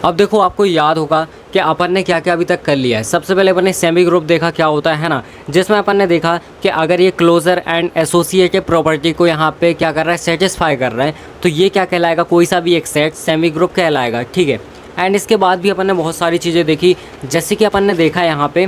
अब देखो आपको याद होगा कि अपन ने क्या क्या अभी तक कर लिया है। सबसे पहले अपन ने सेमी ग्रुप देखा क्या होता है ना, जिसमें अपन ने देखा कि अगर ये क्लोजर एंड एसोसिएटिव प्रॉपर्टी को यहाँ पे क्या कर रहा है, सेटिस्फाई कर रहा है, तो ये क्या कहलाएगा, कोई सा भी एक सेट सेमी ग्रुप कहलाएगा। ठीक है। एंड इसके बाद भी अपन ने बहुत सारी चीज़ें देखी, जैसे कि अपन ने देखा यहाँ पे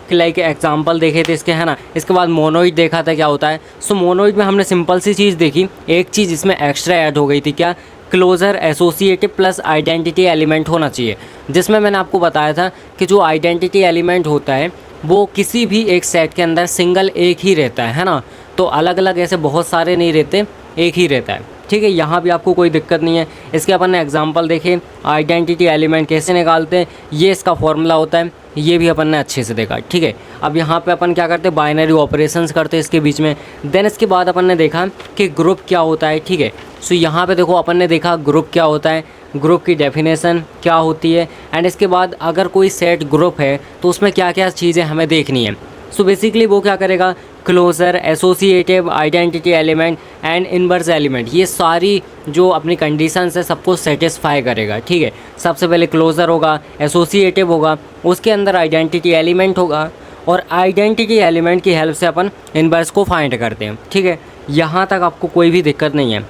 कि लाइक एग्जाम्पल देखे थे इसके, है ना। इसके बाद मोनोइड देखा था क्या होता है। सो मोनोइड में हमने सिंपल सी चीज़ देखी, एक चीज़ इसमें एक्स्ट्रा ऐड हो गई थी, क्या, closure associative plus identity element होना चाहिए, जिसमें मैंने आपको बताया था कि जो आइडेंटिटी एलिमेंट होता है वो किसी भी एक सेट के अंदर सिंगल एक ही रहता है ना। तो अलग अलग ऐसे बहुत सारे नहीं रहते, एक ही रहता है। ठीक है, यहाँ भी आपको कोई दिक्कत नहीं है। इसके अपन ने एग्जांपल देखे, आइडेंटिटी एलिमेंट कैसे निकालते हैं, ये इसका फॉर्मूला होता है, ये भी अपन ने अच्छे से देखा। ठीक है, अब यहाँ पे अपन क्या करते हैं, बाइनरी ऑपरेशंस करते हैं इसके बीच में। देन इसके बाद अपन ने देखा कि ग्रुप क्या होता है। ठीक है, सो यहाँ पे देखो अपन ने देखा ग्रुप क्या होता है, ग्रुप की डेफिनेशन क्या होती है, एंड इसके बाद अगर कोई सेट ग्रुप है तो उसमें क्या क्या चीज़ें हमें देखनी है। सो बेसिकली वो क्या करेगा, closure associative identity element and inverse element, ये सारी जो अपनी कंडीशंस है सबको सेटिस्फाई करेगा। ठीक है, सबसे पहले क्लोजर होगा, एसोसिएटिव होगा, उसके अंदर आइडेंटिटी एलिमेंट होगा, और आइडेंटिटी एलिमेंट की हेल्प से अपन इनवर्स को फाइंड करते हैं। ठीक है, यहाँ तक आपको कोई भी दिक्कत नहीं है।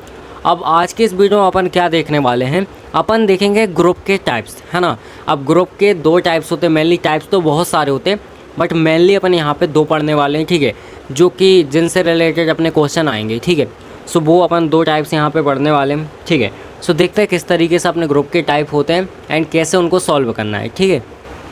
अब आज के इस वीडियो में अपन क्या देखने वाले हैं, अपन देखेंगे ग्रुप के टाइप्स, है ना। अब ग्रुप के दो टाइप्स होते हैं मेनली, टाइप्स तो बहुत सारे होते हैं बट मेनली अपन यहाँ पे दो पढ़ने वाले हैं। ठीक है, जो कि जिनसे रिलेटेड अपने क्वेश्चन आएंगे। ठीक है, सो वो अपन दो टाइप्स यहाँ पे पढ़ने वाले हैं। ठीक है, सो देखते हैं किस तरीके से अपने ग्रुप के टाइप होते हैं एंड कैसे उनको सॉल्व करना है। ठीक है,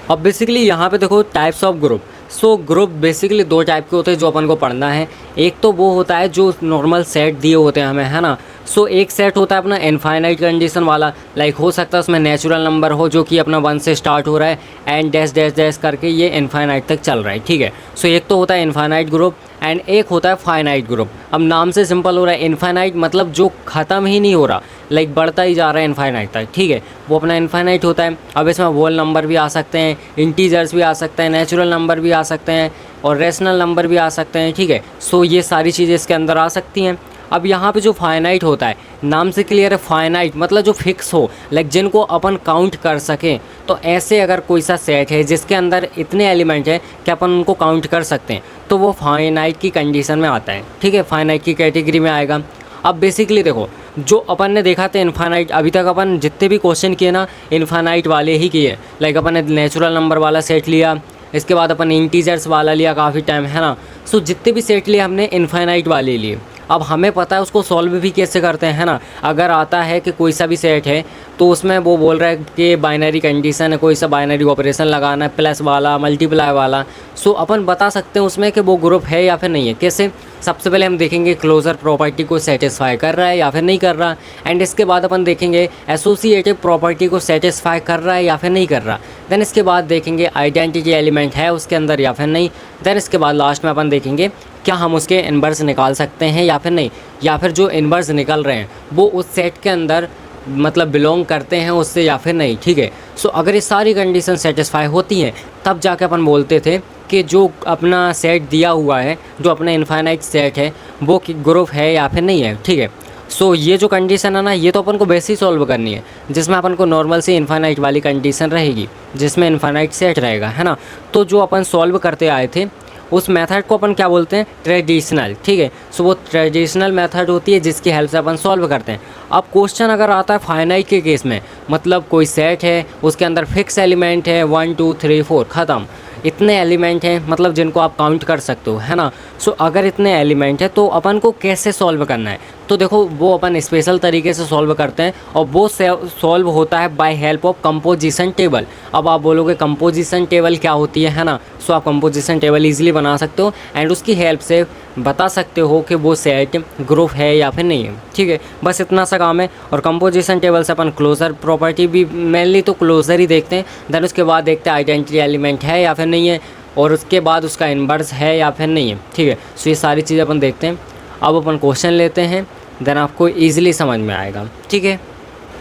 अब बेसिकली यहाँ पे देखो types of group. So group basically दो टाइप के होते हैं जो अपन को पढ़ना है। एक तो वो होता है जो नॉर्मल सेट दिए होते हैं हमें, है ना। सो एक सेट होता है अपना इनफाइनाइट कंडीशन वाला, लाइक हो सकता है उसमें नेचुरल नंबर हो जो कि अपना 1 से स्टार्ट हो रहा है एंड डैश डैश डैश करके ये इनफाइनाइट तक चल रहा है। ठीक है, सो एक तो होता है इनफाइनाइट ग्रुप एंड एक होता है फाइनाइट ग्रुप। अब नाम से सिंपल हो रहा है, इनफाइनाइट मतलब जो ख़त्म ही नहीं हो रहा, लाइक बढ़ता ही जा रहा है इनफाइनाइट तक। ठीक है, वो अपना इनफाइनाइट होता है। अब इसमें होल नंबर भी आ सकते हैं, इंटीजर्स भी आ सकते हैं, नेचुरल नंबर भी आ सकते हैं और रेशनल नंबर भी आ सकते हैं। ठीक है, सो ये सारी चीज़ें इसके अंदर आ सकती हैं। अब यहाँ पे जो फाइनाइट होता है, नाम से क्लियर है, फाइनाइट मतलब जो फिक्स हो, लाइक जिनको अपन काउंट कर सकें। तो ऐसे अगर कोई सा सेट है जिसके अंदर इतने एलिमेंट है कि अपन उनको काउंट कर सकते हैं, तो वो फाइनाइट की कंडीशन में आता है। ठीक है, फाइनाइट की कैटेगरी में आएगा। अब बेसिकली देखो, जो अपन ने देखा था इनफाइनाइट, अभी तक अपन जितने भी क्वेश्चन किए ना इनफाइनाइट वाले ही किए। लाइक अपन ने नेचुरल नंबर वाला सेट लिया, इसके बाद अपन इंटीजर्स वाला लिया काफ़ी टाइम, है ना। सो जितने भी सेट लिए हमने इनफाइनाइट वाले लिए। अब हमें पता है उसको सॉल्व भी कैसे करते हैं, है ना। अगर आता है कि कोई सा भी सेट है तो उसमें वो बोल रहा है कि बाइनरी कंडीशन है, कोई सा बाइनरी ऑपरेशन लगाना है, प्लस वाला मल्टीप्लाई वाला। सो अपन बता सकते हैं उसमें कि वो ग्रुप है या फिर नहीं है। कैसे, सबसे पहले हम देखेंगे क्लोजर प्रॉपर्टी को सेटिस्फाई कर रहा है या फिर नहीं कर रहा, एंड इसके बाद अपन देखेंगे एसोसिएटिव प्रॉपर्टी को सेटिस्फाई कर रहा है या फिर नहीं कर रहा। देन इसके बाद देखेंगे आइडेंटिटी एलिमेंट है उसके अंदर या फिर नहीं। देन इसके बाद लास्ट में अपन देखेंगे क्या हम उसके इनवर्स निकाल सकते हैं या फिर नहीं, या फिर जो इनवर्स निकल रहे हैं वो उस सेट के अंदर मतलब बिलोंग करते हैं उससे या फिर नहीं। ठीक है, सो अगर ये सारी कंडीशन सेटिस्फाई होती हैं तब जाके अपन बोलते थे कि जो अपना सेट दिया हुआ है, जो अपना इनफाइनाइट सेट है, वो ग्रुप है या फिर नहीं है। ठीक है, सो ये जो कंडीशन है ना, ये तो अपन को वैसे ही सॉल्व करनी है, जिसमें अपन को नॉर्मल से इनफाइनाइट वाली कंडीशन रहेगी, जिसमें इनफाइनाइट सेट रहेगा, है ना। तो जो अपन सॉल्व करते आए थे उस मेथड को अपन क्या बोलते हैं, ट्रेडिशनल। ठीक है, सो वो ट्रेडिशनल मेथड होती है जिसकी हेल्प से अपन सॉल्व करते हैं। अब क्वेश्चन अगर आता है फाइनाइट के केस में, मतलब कोई सेट है उसके अंदर फिक्स एलिमेंट है 1 2 3 4 ख़त्म, इतने एलिमेंट हैं मतलब जिनको आप काउंट कर सकते हो, है ना। सो अगर इतने एलिमेंट है तो अपन को कैसे सॉल्व करना है, तो देखो वो अपन स्पेशल तरीके से सॉल्व करते हैं और वो सॉल्व होता है by help of composition table. अब आप बोलोगे कंपोजिशन टेबल क्या होती है ना। सो आप कंपोजिशन टेबल इजीली बना सकते हो एंड उसकी हेल्प से बता सकते हो कि वो सेट ग्रुप है या फिर नहीं है। ठीक है, बस इतना सा काम है। और कंपोजिशन टेबल से अपन क्लोजर प्रॉपर्टी भी मेनली तो क्लोजर ही देखते हैं, देन उसके बाद देखते हैं आइडेंटिटी एलिमेंट है या फिर नहीं है, और उसके बाद उसका इनवर्स है या फिर नहीं है। ठीक है, सो ये सारी चीज़ें अपन देखते हैं। अब अपन क्वेश्चन लेते हैं, देन आपको ईजिली समझ में आएगा। ठीक है,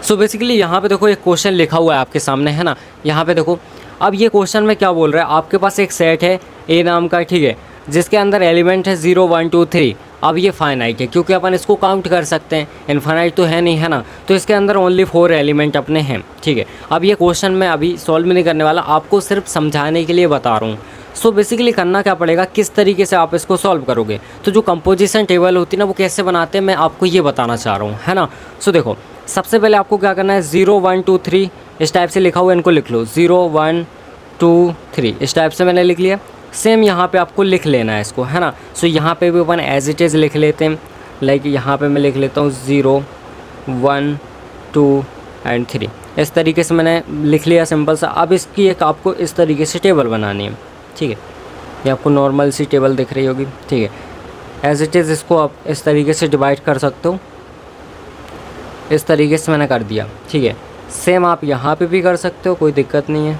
सो बेसिकली यहाँ पे देखो एक क्वेश्चन लिखा हुआ है आपके सामने, है ना। यहाँ पे देखो, अब ये क्वेश्चन में क्या बोल रहा है, आपके पास एक सेट है ए नाम का, ठीक है, जिसके अंदर एलिमेंट है 0 1 2 3 अब ये फाइनाइट है क्योंकि अपन इसको काउंट कर सकते हैं, इन्फाइनाइट तो है नहीं, है ना। तो इसके अंदर ओनली 4 एलिमेंट अपने हैं, ठीक है। अब ये क्वेश्चन मैं अभी सॉल्व नहीं करने वाला, आपको सिर्फ समझाने के लिए बता रहा हूँ। सो बेसिकली करना क्या पड़ेगा, किस तरीके से आप इसको सॉल्व करोगे। तो जो कंपोजिशन टेबल होती है ना, वो कैसे बनाते हैं मैं आपको ये बताना चाह रहा हूँ, है ना। सो देखो, सबसे पहले आपको क्या करना है, 0 1 2 3 इस टाइप से लिखा हुआ है, इनको लिख लो। 0 1 2 3 इस टाइप से मैंने लिख लिया। सेम यहाँ पे आपको लिख लेना है इसको, है ना। सो यहाँ पे भी अपन एज इट इज़ लिख लेते हैं। लाइक यहाँ पे मैं लिख लेता हूँ 0 1 2 एंड 3 इस तरीके से मैंने लिख लिया सिंपल सा। अब इसकी एक आपको इस तरीके से टेबल बनानी है, ठीक है। ये आपको नॉर्मल सी टेबल दिख रही होगी, ठीक है। एज इट इज़ इसको आप इस तरीके से डिवाइड कर सकते हो, इस तरीके से मैंने कर दिया, ठीक है। सेम आप यहाँ पे भी कर सकते हो, कोई दिक्कत नहीं है,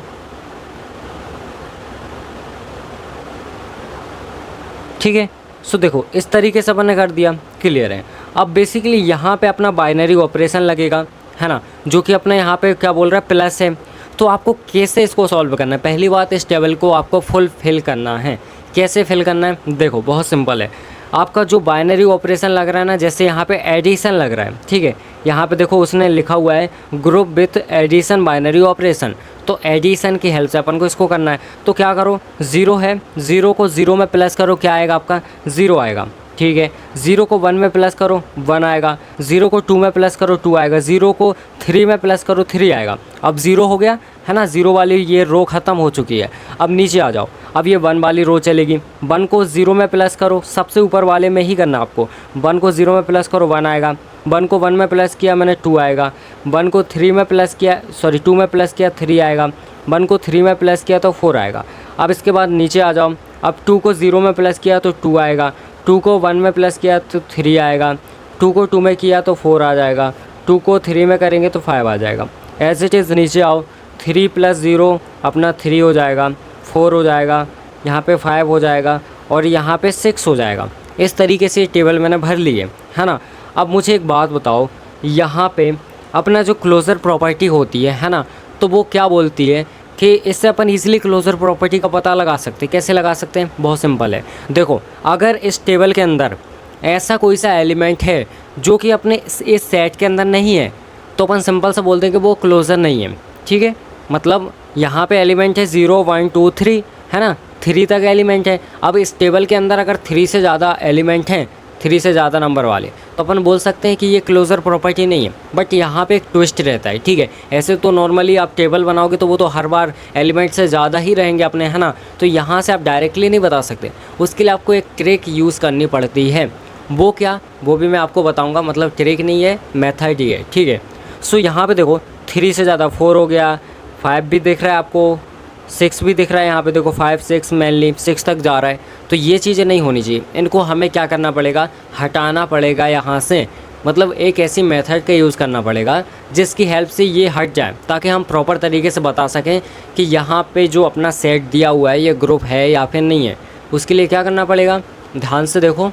ठीक है। सो देखो इस तरीके से अपन ने कर दिया, क्लियर है। अब बेसिकली यहाँ पे अपना बाइनरी ऑपरेशन लगेगा, है ना, जो कि अपना यहाँ पे क्या बोल रहा है, प्लस है। तो आपको कैसे इसको सॉल्व करना है, पहली बात इस टेबल को आपको फुल फिल करना है। कैसे फिल करना है, देखो बहुत सिंपल है। आपका जो बाइनरी ऑपरेशन लग रहा है ना, जैसे यहाँ पे एडिशन लग रहा है, ठीक है। यहाँ पे देखो उसने लिखा हुआ है group with addition binary operation, तो एडिशन की हेल्प से अपन को इसको करना है। तो क्या करो, 0 है, 0 को 0 में प्लस करो, क्या आएगा आपका, 0 आएगा, ठीक है। 0 को 1 में प्लस करो, 1 आएगा। 0 को 2 में प्लस करो, 2 आएगा। 0 को 3 में प्लस करो, 3 आएगा। अब 0 हो गया, है ना, 0 वाली ये रो ख़त्म हो चुकी है। अब नीचे आ जाओ, अब ये 1 वाली रो चलेगी। 1 को 0 में प्लस करो, सबसे ऊपर वाले में ही करना आपको। 1 को 0 में प्लस करो, 1 आएगा। 1 को 1 में प्लस किया मैंने, 2 आएगा। 1 को 3 में प्लस किया, 2 में प्लस किया, 3 आएगा। 1 को 3 में प्लस किया तो 4 आएगा। अब इसके बाद नीचे आ जाओ, अब 2 को 0 में प्लस किया तो 2 आएगा। 2 को 1 में प्लस किया तो 3 आएगा। 2 को 2 में किया तो 4 आ जाएगा। 2 को 3 में करेंगे तो 5 आ जाएगा। एज इट इज़ नीचे आओ, 3 + 0 अपना 3 हो जाएगा, 4 हो जाएगा, यहाँ पे 5 हो जाएगा और यहाँ पे 6 हो जाएगा। इस तरीके से टेबल मैंने भर ली है ना। अब मुझे एक बात बताओ, यहाँ पे अपना जो क्लोज़र प्रॉपर्टी होती है ना, तो वो क्या बोलती है कि इससे अपन इजीली क्लोज़र प्रॉपर्टी का पता लगा सकते हैं। कैसे लगा सकते हैं, बहुत सिंपल है। देखो अगर इस टेबल के अंदर ऐसा कोई सा एलिमेंट है जो कि अपने इस सेट के अंदर नहीं है, तो अपन सिंपल सा बोलते हैं कि वो क्लोज़र नहीं है, ठीक है। मतलब यहाँ पे एलिमेंट है 0 1 2 3, है ना, 3 तक एलिमेंट है। अब इस टेबल के अंदर अगर 3 से ज़्यादा एलिमेंट हैं, 3 से ज़्यादा नंबर वाले, तो अपन बोल सकते हैं कि ये क्लोज़र प्रॉपर्टी नहीं है। बट यहाँ पे एक ट्विस्ट रहता है, ठीक है। ऐसे तो नॉर्मली आप टेबल बनाओगे तो वो तो हर बार एलिमेंट से ज़्यादा ही रहेंगे अपने, है ना। तो यहाँ से आप डायरेक्टली नहीं बता सकते, उसके लिए आपको एक ट्रिक यूज़ करनी पड़ती है। वो क्या, वो भी मैं आपको बताऊँगा। मतलब ट्रिक नहीं है, मेथड ही है, ठीक है। सो यहाँ पर देखो 3 से ज़्यादा 4 हो गया, 5 भी दिख रहा है आपको, 6 भी दिख रहा है। यहाँ पे देखो 5 6 मेनली 6 तक जा रहा है। तो ये चीज़ें नहीं होनी चाहिए, इनको हमें क्या करना पड़ेगा, हटाना पड़ेगा यहाँ से। मतलब एक ऐसी मेथड का यूज़ करना पड़ेगा जिसकी हेल्प से ये हट जाए, ताकि हम प्रॉपर तरीके से बता सकें कि यहाँ पे जो अपना सेट दिया हुआ है ये ग्रुप है या फिर नहीं है। उसके लिए क्या करना पड़ेगा, ध्यान से देखो।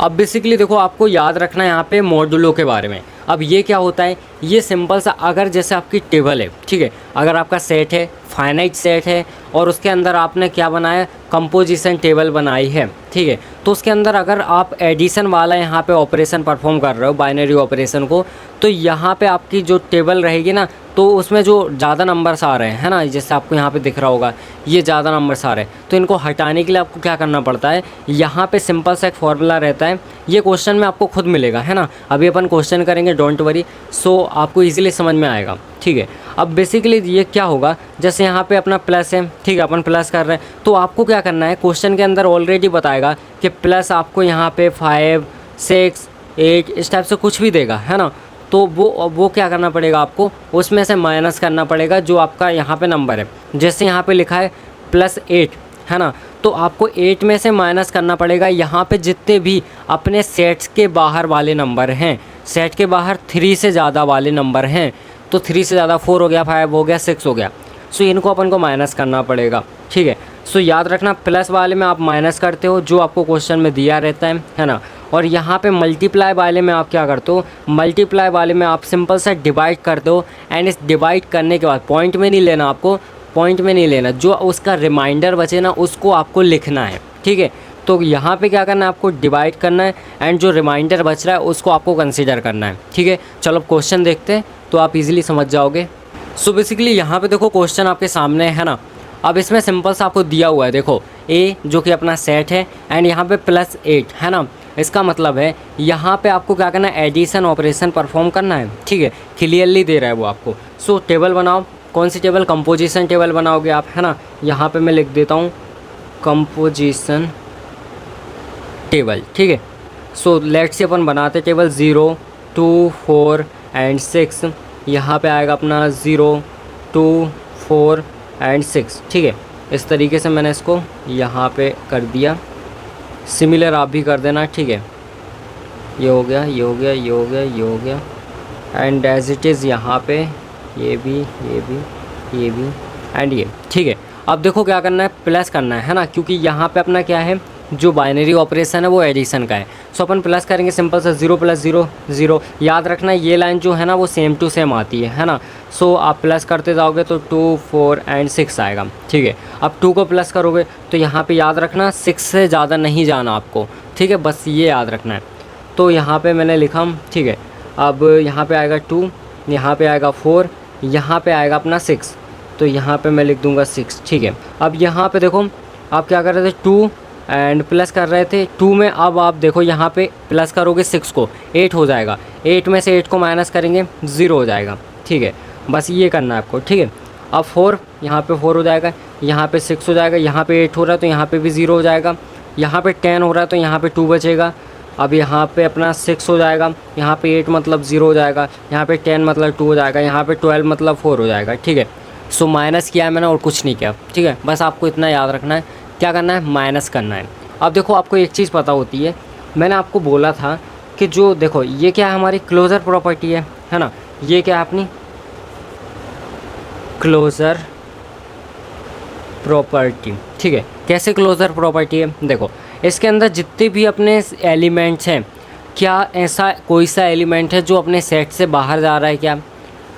अब बेसिकली देखो आपको याद रखना है यहाँ पे मॉड्यूलो के बारे में। अब ये क्या होता है, ये सिंपल सा, अगर जैसे आपकी टेबल है, ठीक है, अगर आपका सेट है, फाइनाइट सेट है, और उसके अंदर आपने क्या बनाया, कंपोजिशन टेबल बनाई है, ठीक है। तो उसके अंदर अगर आप एडिशन वाला यहाँ पे ऑपरेशन परफॉर्म कर रहे हो, बाइनरी ऑपरेशन को, तो यहाँ पे आपकी जो टेबल रहेगी ना, तो उसमें जो ज़्यादा नंबर्स आ रहे हैं, है ना, जैसे आपको यहाँ पे दिख रहा होगा ये ज़्यादा नंबर्स आ रहे हैं, तो इनको हटाने के लिए आपको क्या करना पड़ता है, यहाँ पे सिंपल सा एक फॉर्मूला रहता है। ये क्वेश्चन में आपको खुद मिलेगा, है ना। अभी अपन क्वेश्चन करेंगे, डोंट वरी, सो आपको ईजिली समझ में आएगा, ठीक है। अब बेसिकली ये क्या होगा, जैसे यहाँ पे अपना प्लस है, ठीक है, अपन प्लस कर रहे हैं, तो आपको क्या करना है, क्वेश्चन के अंदर ऑलरेडी बताएगा कि प्लस आपको यहाँ पे 5 6 8 इस टाइप से कुछ भी देगा, है ना। तो वो क्या करना पड़ेगा आपको, उसमें से माइनस करना पड़ेगा जो आपका यहाँ पे नंबर है। जैसे यहाँ पे लिखा है +8, है ना, तो आपको 8 में से माइनस करना पड़ेगा यहाँ पे जितने भी अपने सेट्स के बाहर वाले नंबर हैं। सेट के बाहर 3 से ज़्यादा वाले नंबर हैं, तो 3 से ज़्यादा 4 हो गया, 5 हो गया, 6 हो गया। सो इनको अपन को माइनस करना पड़ेगा, ठीक है। सो याद रखना, प्लस वाले में आप माइनस करते हो जो आपको क्वेश्चन में दिया रहता है ना। और यहाँ पे मल्टीप्लाई वाले में आप क्या करते हो, मल्टीप्लाई वाले में आप सिंपल सा डिवाइड करते हो। एंड इस डिवाइड करने के बाद पॉइंट में नहीं लेना, आपको पॉइंट में नहीं लेना, जो उसका रिमाइंडर बचे ना उसको आपको लिखना है, ठीक है। तो यहाँ पे क्या करना है, आपको डिवाइड करना है एंड जो रिमाइंडर बच रहा है उसको आपको कंसीडर करना है। ठीक है, चलो क्वेश्चन देखते हैं तो आप इजीली समझ जाओगे। सो बेसिकली यहाँ पे देखो क्वेश्चन आपके सामने है ना। अब इसमें सिंपल सा आपको दिया हुआ है, देखो ए जो कि अपना सेट है एंड यहाँ पे +8 है ना। इसका मतलब है यहाँ पे आपको क्या करना है, एडिशन ऑपरेशन परफॉर्म करना है। ठीक है, क्लियरली दे रहा है वो आपको। सो टेबल बनाओ, कौन सी टेबल, कंपोजिशन टेबल बनाओगे आप, है ना। यहाँ पे मैं लिख देता हूँ कंपोजिशन टेबल। ठीक है, सो लेट्स से अपन बनाते टेबल 0, 2, 4 एंड 6। यहाँ पे आएगा अपना 0, 2, 4 एंड 6। ठीक है, इस तरीके से मैंने इसको यहाँ पे कर दिया। सिमिलर आप भी कर देना। ठीक है, ये हो गया, ये हो गया, ये हो गया, ये हो गया एंड एज इट इज़ यहाँ पे ये भी, ये भी, ये भी एंड ये। ठीक है, अब देखो क्या करना है, प्लस करना है ना, क्योंकि यहाँ पे अपना क्या है, जो बाइनरी ऑपरेशन है वो एडिशन का है। सो अपन प्लस करेंगे, सिंपल सा 0 + 0 0। याद रखना ये लाइन जो है ना वो सेम टू सेम आती है ना। सो आप प्लस करते जाओगे तो 2, 4 एंड 6 आएगा। ठीक है, अब 2 को प्लस करोगे तो यहाँ पे याद रखना 6 से ज़्यादा नहीं जाना आपको। ठीक है, बस ये याद रखना है। तो यहाँ पे मैंने लिखा। ठीक है, अब यहाँ पे आएगा 2, यहाँ पे आएगा 4, यहाँ पे आएगा अपना 6, तो यहाँ पे मैं लिख दूँगा 6। ठीक है, अब यहाँ पे देखो आप क्या कर रहे थे, 2 एंड प्लस कर रहे थे 2 में। अब आप देखो यहाँ पे प्लस करोगे 6 को, 8 हो जाएगा। 8 में से 8 को माइनस करेंगे 0 हो जाएगा। ठीक है, बस ये करना है आपको। ठीक है, अब 4, यहाँ पे 4 हो जाएगा, यहाँ पे 6 हो जाएगा, यहाँ पे 8 हो रहा है तो यहाँ पे भी 0 हो जाएगा, यहाँ पे 10 हो रहा है तो यहाँ पे 2 बचेगा। अब यहाँ पे अपना 6 हो जाएगा, यहाँ पे 8 मतलब 0 हो जाएगा, यहाँ पे 10 मतलब 2 हो जाएगा, यहाँ पे 12 मतलब 4 हो जाएगा। ठीक है, सो माइनस किया है मैंने और कुछ नहीं किया। ठीक है, बस आपको इतना याद रखना है, क्या करना है, माइनस करना है। अब देखो आपको एक चीज़ पता होती है, मैंने आपको बोला था कि जो देखो ये क्या है, हमारी क्लोज़र प्रॉपर्टी है ना। ये क्या है अपनी क्लोज़र प्रॉपर्टी। ठीक है, कैसे क्लोज़र प्रॉपर्टी है, देखो इसके अंदर जितने भी अपने एलिमेंट्स हैं, क्या ऐसा कोई सा एलिमेंट है जो अपने सेट से बाहर जा रहा है क्या?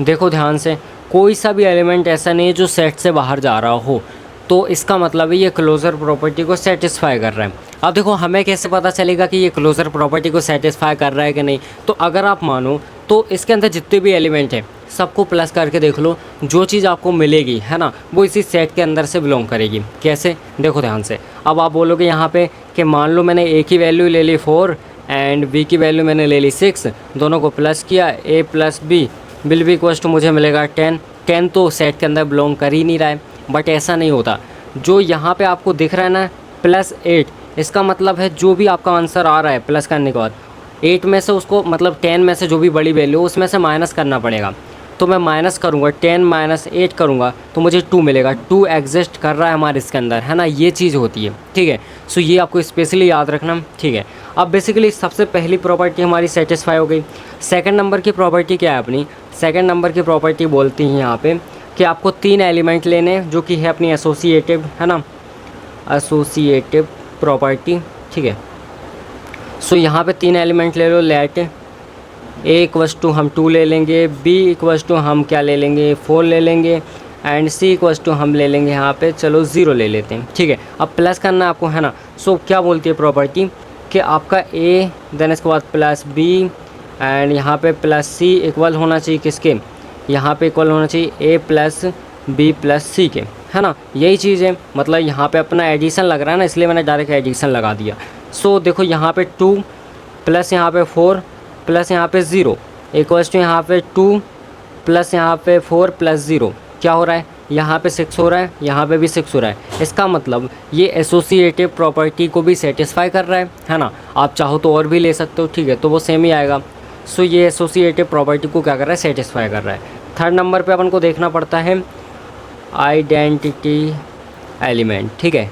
देखो ध्यान से, कोई सा भी एलिमेंट ऐसा नहीं है जो सेट से बाहर जा रहा हो, तो इसका मतलब है ये क्लोज़र प्रॉपर्टी को सेटिस्फाई कर रहा है। अब देखो हमें कैसे पता चलेगा कि ये क्लोज़र प्रॉपर्टी को सेटिस्फाई कर रहा है कि नहीं? तो अगर आप मानो तो इसके अंदर जितने भी एलिमेंट हैं सबको प्लस करके देख लो, जो चीज़ आपको मिलेगी है ना वो इसी सेट के अंदर से बिलोंग करेगी। कैसे, देखो ध्यान से। अब आप बोलोगे यहाँ पे कि मान लो मैंने ए की वैल्यू ले ली 4 एंड बी की वैल्यू मैंने ले ली 6, दोनों को प्लस किया, a + b will be equals to मुझे मिलेगा 10। 10 तो सेट के अंदर बिलोंग कर ही नहीं रहा है, बट ऐसा नहीं होता। जो यहाँ पे आपको दिख रहा है ना +8, इसका मतलब है जो भी आपका आंसर आ रहा है प्लस करने के बाद 8 में से उसको मतलब 10 में से जो भी बड़ी वैल्यू उसमें से माइनस करना पड़ेगा। तो मैं माइनस करूँगा, 10 - 8 करूँगा तो मुझे 2 मिलेगा। 2 एग्जिस्ट कर रहा है हमारे इसके अंदर, है ना, ये चीज़ होती है। ठीक है, सो ये आपको स्पेशली याद रखना। ठीक है, अब बेसिकली सबसे पहली प्रॉपर्टी हमारी सेटिस्फाई हो गई। सेकंड नंबर की प्रॉपर्टी क्या है अपनी? सेकंड नंबर की प्रॉपर्टी बोलती हैं यहाँ पे कि आपको 3 एलिमेंट लेने जो कि है अपनी एसोसिएटिव, है ना, एसोसिएटिव प्रॉपर्टी। ठीक है, सो यहाँ पे 3 एलिमेंट ले लो। लेट a = हम 2 ले लेंगे, b = हम क्या ले लेंगे 4 ले लेंगे एंड c = हम ले लेंगे यहाँ पे चलो 0 ले लेते हैं। ठीक है, अब प्लस करना आपको, है ना। सो क्या बोलती है प्रॉपर्टी कि आपका a देन इसके बाद +b एंड यहाँ पे +c इक्वल होना चाहिए किसके, यहाँ पे इक्वल होना चाहिए a + b + c के, है ना। यही चीज़ है, मतलब यहाँ पे अपना एडिशन लग रहा है ना, इसलिए मैंने डायरेक्ट एडिशन लगा दिया। सो देखो यहाँ पे 2 प्लस यहाँ पे 4 प्लस यहाँ पे 0 इक्वल्स टू यहाँ पे 2 प्लस यहाँ पे 4 + 0 क्या हो रहा है, यहाँ पे 6 हो रहा है, यहाँ पे भी 6 हो रहा है। इसका मतलब ये एसोसिएटिव प्रॉपर्टी को भी सेटिस्फाई कर रहा है ना। आप चाहो तो और भी ले सकते हो, ठीक है, तो वो सेम ही आएगा। सो ये एसोसिएटिव प्रॉपर्टी को क्या कर रहा है, सेटिस्फाई कर रहा है। थर्ड नंबर पे अपन को देखना पड़ता है आइडेंटिटी एलिमेंट। ठीक है,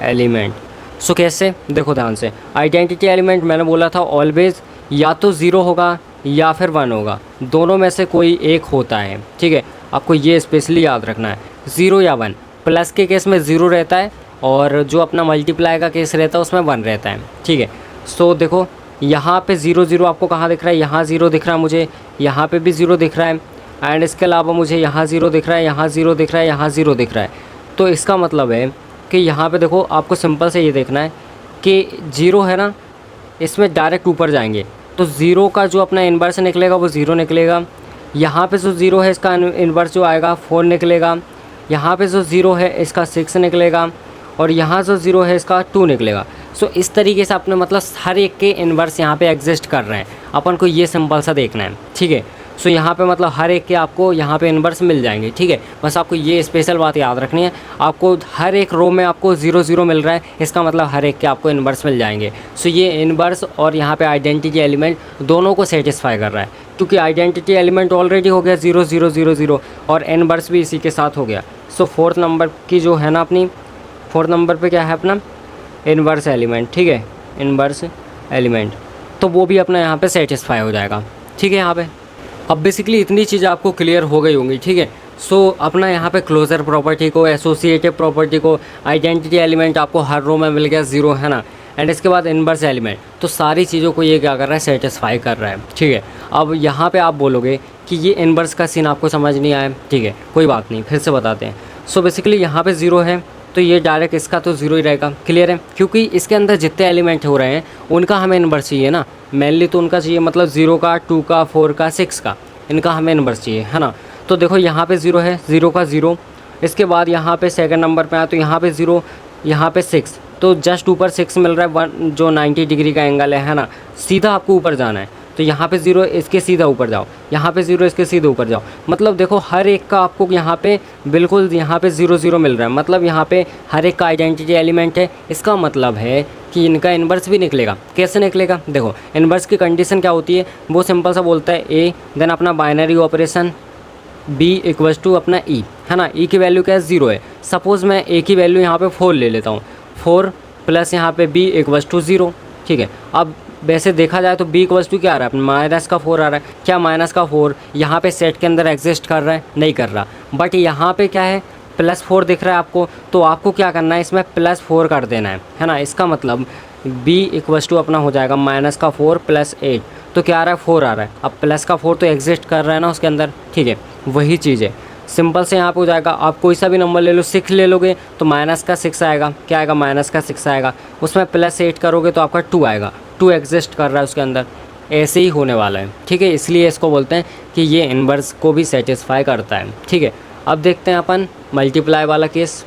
एलिमेंट। सो कैसे, देखो ध्यान से। आइडेंटिटी एलिमेंट मैंने बोला था ऑलवेज या तो 0 होगा या फिर 1 होगा, दोनों में से कोई एक होता है। ठीक है, आपको ये स्पेशली याद रखना है, 0 या 1। प्लस के केस में 0 रहता है और जो अपना मल्टीप्लाई का केस रहता है उसमें 1 रहता है। ठीक है, सो देखो यहाँ पे 0 0 आपको कहाँ दिख रहा है, यहाँ 0 दिख रहा है मुझे, यहाँ पे भी 0 दिख रहा है एंड इसके अलावा मुझे यहाँ 0 दिख रहा है, यहाँ 0 दिख रहा है, यहाँ 0 दिख रहा है। तो इसका मतलब है कि यहाँ पे देखो आपको सिंपल से ये देखना है कि 0 है ना, इसमें डायरेक्ट ऊपर जाएंगे तो 0 का जो अपना इन्वर्स निकलेगा वो 0 निकलेगा। यहाँ पे जो 0 है इसका इन्वर्स जो आएगा 4 निकलेगा। यहाँ पे जो 0 है इसका 6 निकलेगा और यहाँ जो 0 है इसका 2 निकलेगा। सो इस तरीके से अपने मतलब हर एक के इन्वर्स यहाँ पे एग्जिस्ट कर रहे हैं, अपन को ये सिंपल सा देखना है, ठीक है। सो यहाँ पे मतलब हर एक के आपको यहाँ पे इन्वर्स मिल जाएंगे, ठीक है। बस आपको ये स्पेशल बात याद रखनी है, आपको हर एक रो में आपको 0 0 मिल रहा है, इसका मतलब हर एक के आपको इन्वर्स मिल जाएंगे। सो ये इन्वर्स और यहाँ पे आइडेंटिटी एलिमेंट दोनों को सेटिस्फाई कर रहा है, क्योंकि आइडेंटिटी एलिमेंट ऑलरेडी हो गया 0 0 0 0 और इन्वर्स भी इसी के साथ हो गया। सो 4th नंबर की जो है ना अपनी 4th नंबर पे क्या है अपना इन्वर्स एलिमेंट, ठीक है, इन्वर्स एलिमेंट, तो वो भी अपना यहाँ पे सेटिस्फाई हो जाएगा, ठीक है। यहाँ पे अब बेसिकली इतनी चीज़ें आपको क्लियर हो गई होंगी, ठीक है। सो अपना यहाँ पे क्लोजर प्रॉपर्टी को, एसोसिएटिव प्रॉपर्टी को, आइडेंटिटी एलिमेंट आपको हर रो में मिल गया 0, है ना, एंड इसके बाद इन्वर्स एलिमेंट, तो सारी चीज़ों को ये क्या कर रहा है, सेटिस्फाई कर रहा है, ठीक है। अब यहाँ पे आप बोलोगे कि ये इन्वर्स का सीन आपको समझ नहीं आया, ठीक है, कोई बात नहीं, फिर से बताते हैं। सो बेसिकली यहाँ पे 0 है तो ये डायरेक्ट इसका तो 0 ही रहेगा, क्लियर है, क्योंकि इसके अंदर जितने एलिमेंट हो रहे हैं उनका हमें इन्वर्स चाहिए ना, मेनली तो उनका चाहिए, मतलब 0 का, 2 का, 4 का, 6 का, इनका हमें इन्वर्स चाहिए, है ना। तो देखो यहाँ पे 0 है, 0 का 0, इसके बाद यहाँ पे 2nd नंबर पे आया तो यहाँ पे 0, यहाँ पे 6, तो जस्ट ऊपर 6 मिल रहा है, 1 जो 90 डिग्री का एंगल है ना, सीधा आपको ऊपर जाना है, तो यहाँ पे 0 इसके सीधा ऊपर जाओ, यहाँ पे 0 इसके सीधे ऊपर जाओ, मतलब देखो हर एक का आपको यहाँ पे बिल्कुल यहाँ पे 0 0 मिल रहा है, मतलब यहाँ पे हर एक का आइडेंटिटी एलिमेंट है। इसका मतलब है कि इनका इन्वर्स भी निकलेगा। कैसे निकलेगा, देखो इन्वर्स की कंडीशन क्या होती है, वो सिंपल सा बोलता है ए, देन अपना binary operation b equals to अपना ई, है ना, ई की वैल्यू क्या है 0 है। सपोज़ मैं ए की वैल्यू यहाँ पे 4 ले लेता हूँ, 4 प्लस यहाँ पे बी इक्वल्स टू 0, ठीक है। अब वैसे देखा जाए तो बी इक्वल्स टू क्या आ रहा है, माइनस का 4 आ रहा है, क्या माइनस का 4 यहाँ पे सेट के अंदर एग्जिस्ट कर रहा है, नहीं कर रहा, बट यहाँ पे क्या है +4 दिख रहा है आपको, तो आपको क्या करना है इसमें +4 कर देना है ना। इसका मतलब b इक्वल्स टू अपना हो जाएगा -4 + 8, तो क्या आ रहा है 4 आ रहा है। अब प्लस का 4 तो एग्जिस्ट कर रहा है ना उसके अंदर, ठीक है, वही चीज़ है, सिंपल से यहाँ पे हो जाएगा। आप कोई सा भी नंबर ले लो, 6 ले लोगे तो -6 आएगा, क्या आएगा -6 आएगा, उसमें +8 करोगे तो आपका 2 आएगा, 2 एग्जिस्ट कर रहा है उसके अंदर, ऐसे ही होने वाला है, ठीक है। इसलिए इसको बोलते हैं कि ये इन्वर्स को भी सेटिस्फाई करता है, ठीक है। अब देखते हैं अपन मल्टीप्लाई वाला केस।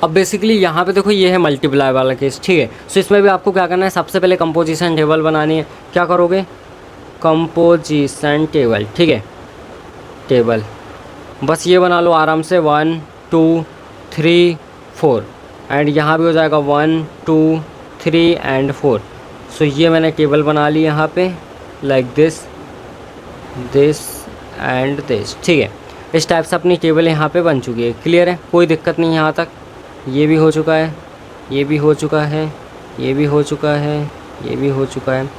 अब बेसिकली यहाँ पे देखो ये है मल्टीप्लाई वाला केस, ठीक है। सो इसमें भी आपको क्या करना है, सबसे पहले कंपोजिशन टेबल बनानी है। क्या करोगे, कंपोजिशन टेबल, ठीक है, टेबल बस ये बना लो आराम से, 1 2 3 4 एंड यहाँ भी हो जाएगा 1 2 3 एंड 4। सो ये मैंने टेबल बना ली यहाँ पे, लाइक दिस एंड दिस, ठीक है। इस टाइप से अपनी टेबल यहाँ पे बन चुकी है, क्लियर है, कोई दिक्कत नहीं यहाँ तक। ये भी हो चुका है, ये भी हो चुका है, ये भी हो चुका है, ये भी हो चुका है,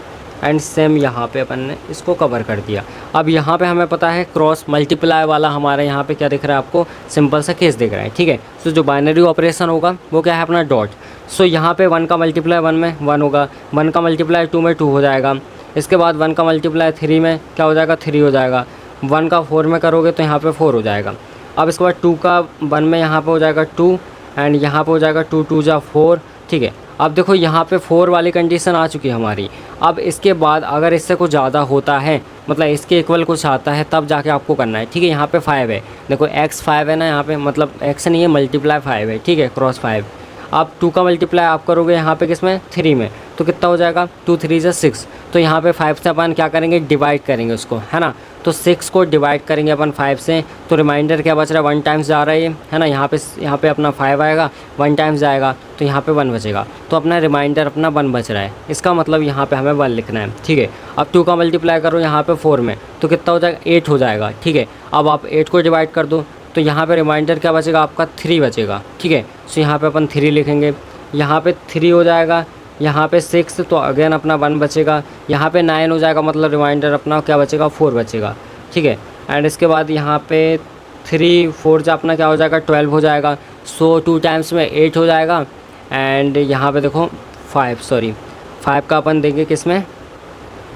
एंड सेम यहाँ पे अपन ने इसको कवर कर दिया। अब यहाँ पे हमें पता है क्रॉस मल्टीप्लाई वाला हमारे यहाँ पे क्या दिख रहा है आपको, सिंपल सा केस दिख रहा है, ठीक है। सो जो बाइनरी ऑपरेशन होगा वो क्या है अपना डॉट। सो यहाँ पे 1 का मल्टीप्लाई 1 में 1 होगा, 1 का मल्टीप्लाई 2 में 2 हो जाएगा, इसके बाद 1 का मल्टीप्लाई 3 में क्या हो जाएगा 3 हो जाएगा, 1 का 4 में करोगे तो यहाँ पे 4 हो जाएगा। अब इसके बाद 2 का 1 में यहाँ पे हो जाएगा 2 एंड यहाँ पे हो जाएगा 2 2 जा 4, ठीक है। अब देखो यहाँ पे 4 वाली कंडीशन आ चुकी है हमारी। अब इसके बाद अगर इससे कुछ ज़्यादा होता है, मतलब इसके इक्वल कुछ आता है, तब जाके आपको करना है, ठीक है। यहाँ पे 5 है, देखो x 5 है ना यहाँ पे, मतलब x नहीं है मल्टीप्लाई 5 है, ठीक है, क्रॉस 5। आप 2 का मल्टीप्लाई आप करोगे यहाँ पे किस में 3 में, तो कितना हो जाएगा 2 3 जा 6, तो यहाँ पे 5 से अपन क्या करेंगे डिवाइड करेंगे उसको, है ना। तो 6 को डिवाइड करेंगे अपन 5 से, तो रिमाइंडर क्या बच रहा है 1 टाइम्स जा रहा है ना, यहाँ पे अपना 5 आएगा, 1 टाइम्स जाएगा तो यहाँ पे 1 बचेगा, तो अपना रिमाइंडर अपना 1 बच रहा है। इसका मतलब यहाँ पे हमें 1 लिखना है, ठीक है। अब 2 का मल्टीप्लाई करो यहाँ पे 4 में, तो कितना हो जाएगा 8 हो जाएगा, ठीक है। अब आप 8 को डिवाइड कर दो तो यहाँ पे रिमाइंडर क्या बचेगा आपका 3 बचेगा, ठीक है। सो यहाँ पे अपन 3 लिखेंगे, यहाँ पे 3 हो जाएगा, यहाँ पे 6 तो अगेन अपना 1 बचेगा, यहाँ पे 9 हो जाएगा, मतलब रिमाइंडर अपना क्या बचेगा 4 बचेगा, ठीक है। एंड इसके बाद यहाँ पे 3 4 जा अपना क्या हो जाएगा 12 हो जाएगा। सो 2 टाइम्स में 8 हो जाएगा एंड यहाँ पे देखो 5 का अपन देंगे किस में,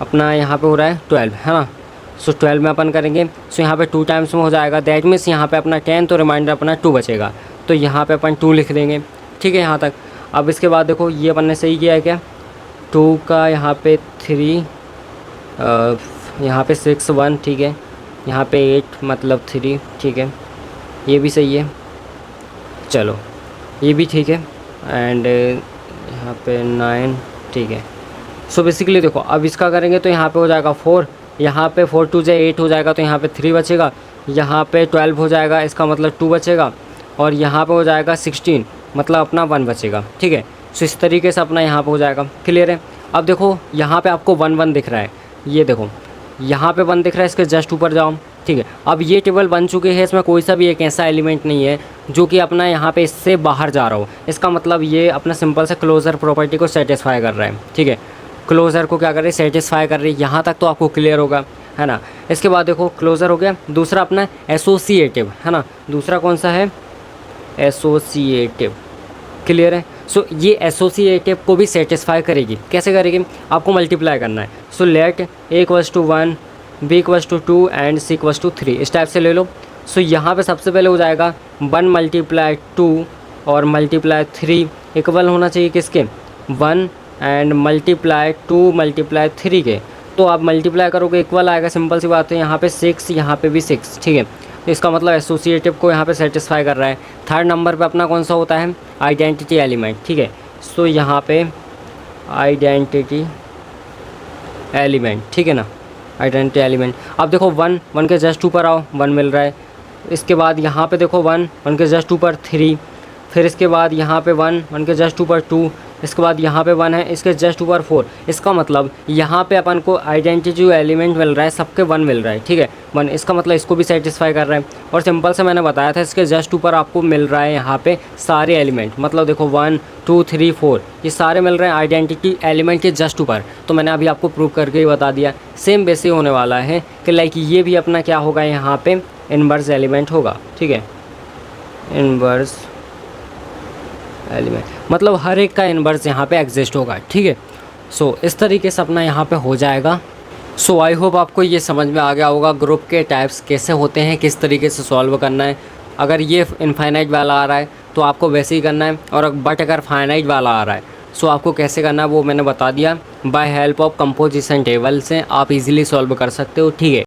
अपना यहाँ पे हो रहा है 12, है ना। सो 12 में अपन करेंगे, सो यहाँ पे 2 टाइम्स में हो जाएगा, दैट मीन्स यहाँ पे अपना 10, तो रिमाइंडर अपना 2 बचेगा, तो यहाँ पे अपन 2 लिख देंगे, ठीक है यहाँ तक। अब इसके बाद देखो ये अपन ने सही किया है क्या, 2 का यहाँ पे 3, यहाँ पे 6 1 ठीक है, यहाँ पे 8 मतलब 3 ठीक है, ये भी सही है, चलो ये भी ठीक है, एंड यहाँ पे 9 ठीक है। सो बेसिकली देखो अब इसका करेंगे तो यहाँ पे हो जाएगा 4, यहाँ पे 4 2 से 8 हो जाएगा तो यहाँ पे 3 बचेगा, यहाँ पे 12 हो जाएगा इसका मतलब 2 बचेगा, और यहाँ पे हो जाएगा 16 मतलब अपना 1 बचेगा, ठीक है। सो इस तरीके से अपना यहाँ पे हो जाएगा, क्लियर है। अब देखो यहाँ पे आपको 1 1 दिख रहा है, ये देखो यहाँ पे 1 दिख रहा है, इसके जस्ट ऊपर जाओ, ठीक है। अब ये टेबल बन चुके हैं, इसमें कोई सा भी एक ऐसा एलिमेंट नहीं है जो कि अपना यहाँ पे इससे बाहर जा रहा हो, इसका मतलब ये अपना सिंपल से क्लोजर प्रॉपर्टी को सेटिस्फाई कर रहा है, ठीक है। क्लोज़र को क्या कर रही है, सेटिस्फाई कर रही है, यहाँ तक तो आपको क्लियर होगा, है ना। इसके बाद देखो क्लोज़र हो गया, दूसरा अपना एसोसिएटिव, है ना, दूसरा कौन सा है, एसोसिएटिव, क्लियर है। सो ये एसोसिएटिव को भी सेटिस्फाई करेगी, कैसे करेगी, आपको मल्टीप्लाई करना है। So let A = 1, B = 2 and C = 3, इस टाइप से ले लो। सो यहाँ पे सबसे पहले हो जाएगा 1 × 2 और मल्टीप्लाई 3 इक्वल होना चाहिए किसके, 1 एंड मल्टीप्लाई 2 × 3 के, तो आप मल्टीप्लाई करोगे इक्वल आएगा, सिंपल सी बात है। यहाँ पे 6, यहाँ पे भी 6, ठीक है। तो इसका मतलब एसोसिएटिव को यहाँ पे सेटिस्फाई कर रहा है। थर्ड नंबर पे अपना कौन सा होता है, आइडेंटिटी एलिमेंट, ठीक है। सो यहाँ पे आइडेंटिटी एलिमेंट, ठीक है ना, आइडेंटिटी एलिमेंट। अब देखो 1 1 के जस्ट ऊपर आओ, 1 मिल रहा है। इसके बाद यहाँ पे देखो 1 1 के जस्ट ऊपर 3, फिर इसके बाद यहाँ पे 1 1 के जस्ट ऊपर 2, इसके बाद यहाँ पे 1 है, इसके जस्ट ऊपर 4। इसका मतलब यहाँ पे अपन को आइडेंटिटी एलिमेंट मिल रहा है, सबके 1 मिल रहा है, ठीक है, 1। इसका मतलब इसको भी सेटिस्फाई कर रहा है। और सिंपल से मैंने बताया था इसके जस्ट ऊपर आपको मिल रहा है यहाँ पे सारे एलिमेंट, मतलब देखो 1 2 3 4 ये सारे मिल रहे हैं आइडेंटिटी एलिमेंट के जस्ट ऊपर। तो मैंने अभी आपको प्रूव करके ही बता दिया। सेम वैसे होने वाला है कि लाइक ये भी अपना क्या होगा, यहाँ पे इनवर्स एलिमेंट होगा, ठीक है, इनवर्स एलिमेंट, मतलब हर एक का इन्वर्स यहाँ पे एग्जिस्ट होगा, ठीक है। सो इस तरीके से अपना यहाँ पे हो जाएगा। सो आई होप आपको ये समझ में आ गया होगा ग्रुप के टाइप्स कैसे होते हैं, किस तरीके से सॉल्व करना है। अगर ये इनफाइनाइट वाला आ रहा है तो आपको वैसे ही करना है, और बट अगर फाइनाइट वाला आ रहा है सो आपको कैसे करना है वो मैंने बता दिया। By help of composition table से आप इजीली सॉल्व कर सकते हो, ठीक है।